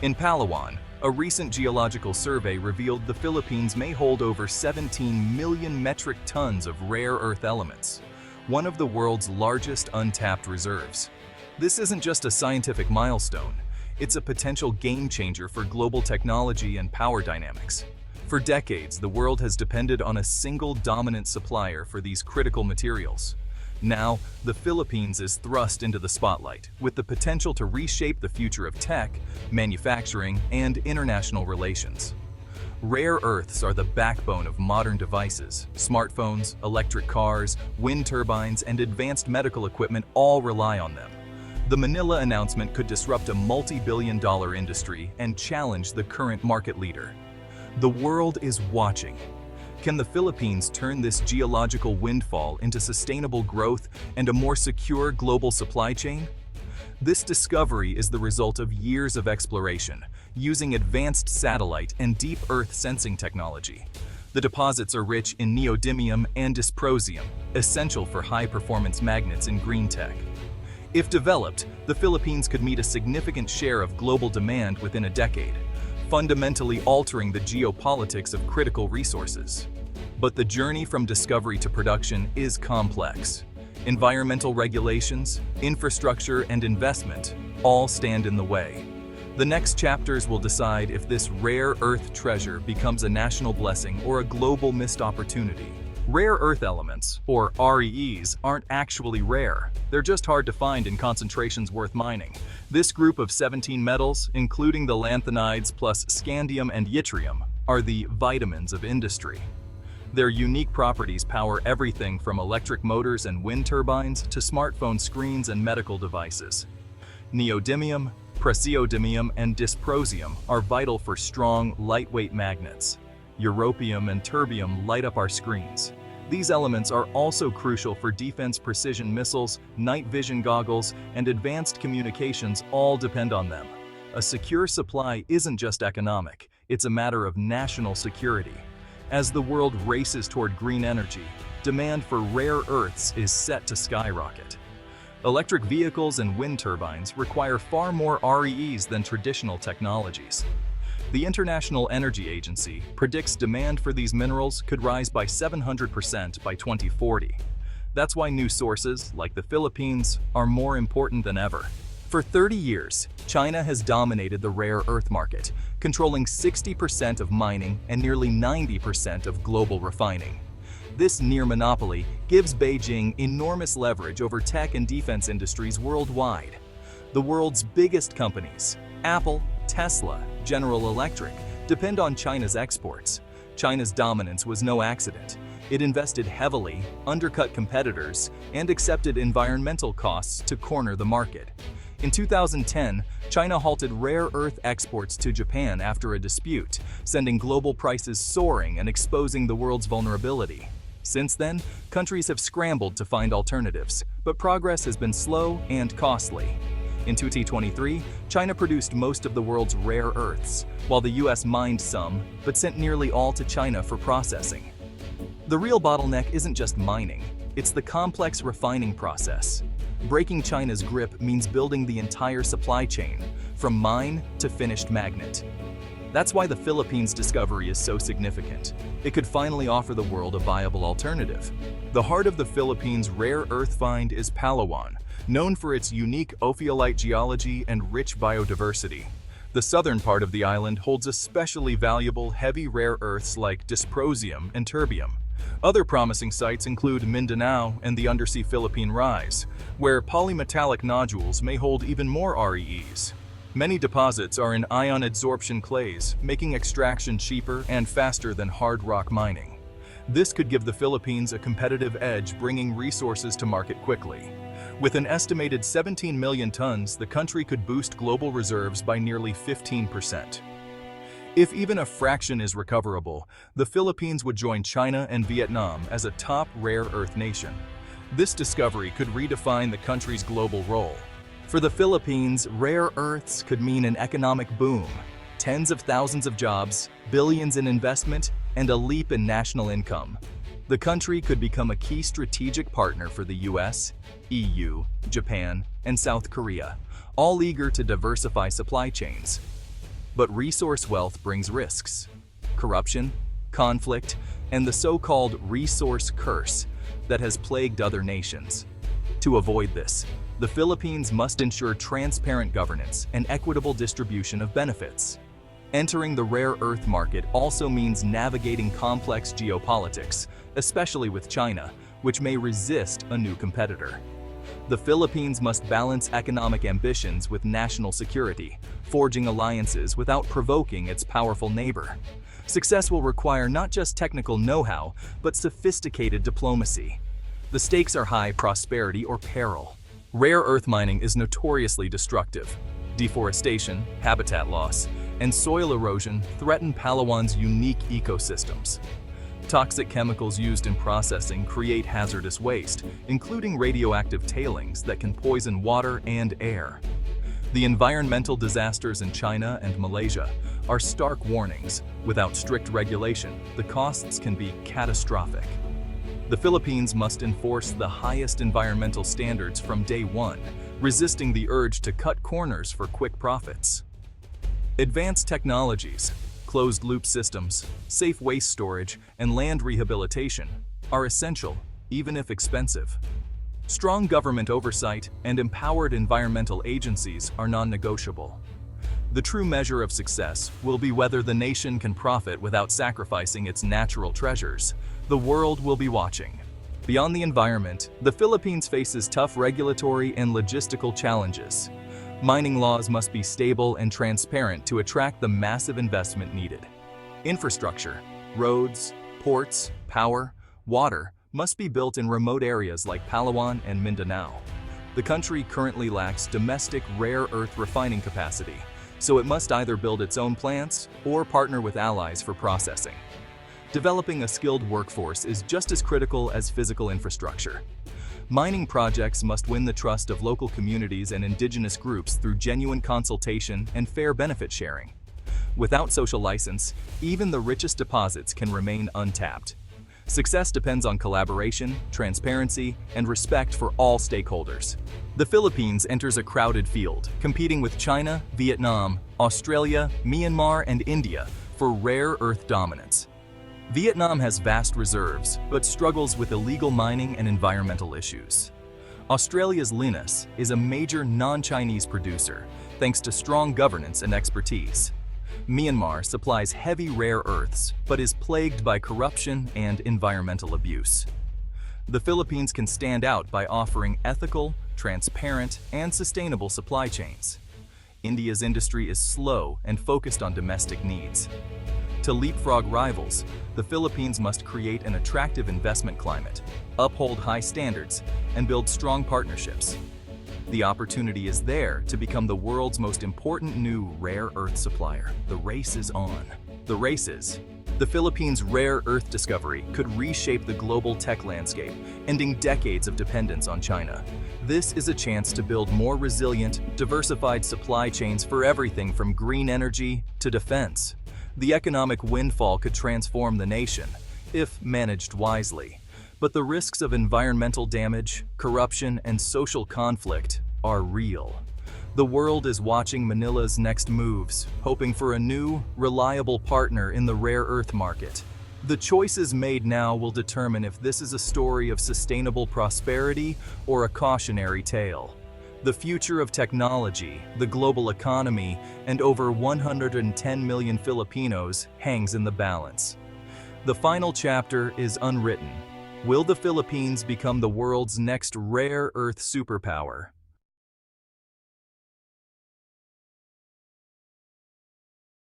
In Palawan, a recent geological survey revealed the Philippines may hold over 17 million metric tons of rare earth elements, one of the world's largest untapped reserves. This isn't just a scientific milestone, it's a potential game changer for global technology and power dynamics. For decades, the world has depended on a single dominant supplier for these critical materials. Now, the Philippines is thrust into the spotlight, with the potential to reshape the future of tech, manufacturing, and international relations. Rare earths are the backbone of modern devices. Smartphones, electric cars, wind turbines, and advanced medical equipment all rely on them. The Manila announcement could disrupt a multi-billion-dollar industry and challenge the current market leader. The world is watching. Can the Philippines turn this geological windfall into sustainable growth and a more secure global supply chain? This discovery is the result of years of exploration, using advanced satellite and deep Earth sensing technology. The deposits are rich in neodymium and dysprosium, essential for high-performance magnets in green tech. If developed, the Philippines could meet a significant share of global demand within a decade, fundamentally altering the geopolitics of critical resources. But the journey from discovery to production is complex. Environmental regulations, infrastructure, and investment all stand in the way. The next chapters will decide if this rare earth treasure becomes a national blessing or a global missed opportunity. Rare earth elements, or REEs, aren't actually rare. They're just hard to find in concentrations worth mining. This group of 17 metals, including the lanthanides plus scandium and yttrium, are the vitamins of industry. Their unique properties power everything from electric motors and wind turbines to smartphone screens and medical devices. Neodymium, praseodymium, and dysprosium are vital for strong, lightweight magnets. Europium and terbium light up our screens. These elements are also crucial for defense precision missiles, night vision goggles, and advanced communications all depend on them. A secure supply isn't just economic, it's a matter of national security. As the world races toward green energy, demand for rare earths is set to skyrocket. Electric vehicles and wind turbines require far more REEs than traditional technologies. The International Energy Agency predicts demand for these minerals could rise by 700% by 2040. That's why new sources, like the Philippines, are more important than ever. For 30 years, China has dominated the rare earth market, controlling 60% of mining and nearly 90% of global refining. This near monopoly gives Beijing enormous leverage over tech and defense industries worldwide. The world's biggest companies, Apple, Tesla, General Electric, depend on China's exports. China's dominance was no accident. It invested heavily, undercut competitors, and accepted environmental costs to corner the market. In 2010, China halted rare earth exports to Japan after a dispute, sending global prices soaring and exposing the world's vulnerability. Since then, countries have scrambled to find alternatives, but progress has been slow and costly. In 2023, China produced most of the world's rare earths, while the US mined some, but sent nearly all to China for processing. The real bottleneck isn't just mining, it's the complex refining process. Breaking China's grip means building the entire supply chain, from mine to finished magnet. That's why the Philippines discovery is so significant. It could finally offer the world a viable alternative. The heart of the Philippines' rare earth find is Palawan, known for its unique ophiolite geology and rich biodiversity. The southern part of the island holds especially valuable heavy rare earths like dysprosium and terbium. Other promising sites include Mindanao and the undersea Philippine Rise, where polymetallic nodules may hold even more REEs. Many deposits are in ion adsorption clays, making extraction cheaper and faster than hard rock mining. This could give the Philippines a competitive edge, bringing resources to market quickly. With an estimated 17 million tons, the country could boost global reserves by nearly 15%. If even a fraction is recoverable, the Philippines would join China and Vietnam as a top rare earth nation. This discovery could redefine the country's global role. For the Philippines, rare earths could mean an economic boom, tens of thousands of jobs, billions in investment, and a leap in national income. The country could become a key strategic partner for the US, EU, Japan, and South Korea, all eager to diversify supply chains. But resource wealth brings risks: corruption, conflict, and the so-called resource curse that has plagued other nations. To avoid this, the Philippines must ensure transparent governance and equitable distribution of benefits. Entering the rare earth market also means navigating complex geopolitics, especially with China, which may resist a new competitor. The Philippines must balance economic ambitions with national security, forging alliances without provoking its powerful neighbor. Success will require not just technical know-how, but sophisticated diplomacy. The stakes are high: prosperity or peril. Rare earth mining is notoriously destructive. Deforestation, habitat loss, and soil erosion threaten Palawan's unique ecosystems. Toxic chemicals used in processing create hazardous waste, including radioactive tailings that can poison water and air. The environmental disasters in China and Malaysia are stark warnings. Without strict regulation, the costs can be catastrophic. The Philippines must enforce the highest environmental standards from day one, resisting the urge to cut corners for quick profits. Advanced technologies, closed-loop systems, safe waste storage, and land rehabilitation are essential, even if expensive. Strong government oversight and empowered environmental agencies are non-negotiable. The true measure of success will be whether the nation can profit without sacrificing its natural treasures. The world will be watching. Beyond the environment, the Philippines faces tough regulatory and logistical challenges. Mining laws must be stable and transparent to attract the massive investment needed. Infrastructure, roads, ports, power, water must be built in remote areas like Palawan and Mindanao. The country currently lacks domestic rare earth refining capacity, so it must either build its own plants or partner with allies for processing. Developing a skilled workforce is just as critical as physical infrastructure. Mining projects must win the trust of local communities and indigenous groups through genuine consultation and fair benefit sharing. Without social license, even the richest deposits can remain untapped. Success depends on collaboration, transparency, and respect for all stakeholders. The Philippines enters a crowded field, competing with China, Vietnam, Australia, Myanmar, and India for rare earth dominance. Vietnam has vast reserves, but struggles with illegal mining and environmental issues. Australia's Lynas is a major non-Chinese producer, thanks to strong governance and expertise. Myanmar supplies heavy rare earths, but is plagued by corruption and environmental abuse. The Philippines can stand out by offering ethical, transparent, and sustainable supply chains. India's industry is slow and focused on domestic needs. To leapfrog rivals, the Philippines must create an attractive investment climate, uphold high standards, and build strong partnerships. The opportunity is there to become the world's most important new rare earth supplier. The race is on. The Philippines' rare earth discovery could reshape the global tech landscape, ending decades of dependence on China. This is a chance to build more resilient, diversified supply chains for everything from green energy to defense. The economic windfall could transform the nation, if managed wisely. But the risks of environmental damage, corruption, and social conflict are real. The world is watching Manila's next moves, hoping for a new, reliable partner in the rare earth market. The choices made now will determine if this is a story of sustainable prosperity or a cautionary tale. The future of technology, the global economy, and over 110 million Filipinos hangs in the balance. The final chapter is unwritten. Will the Philippines become the world's next rare earth superpower?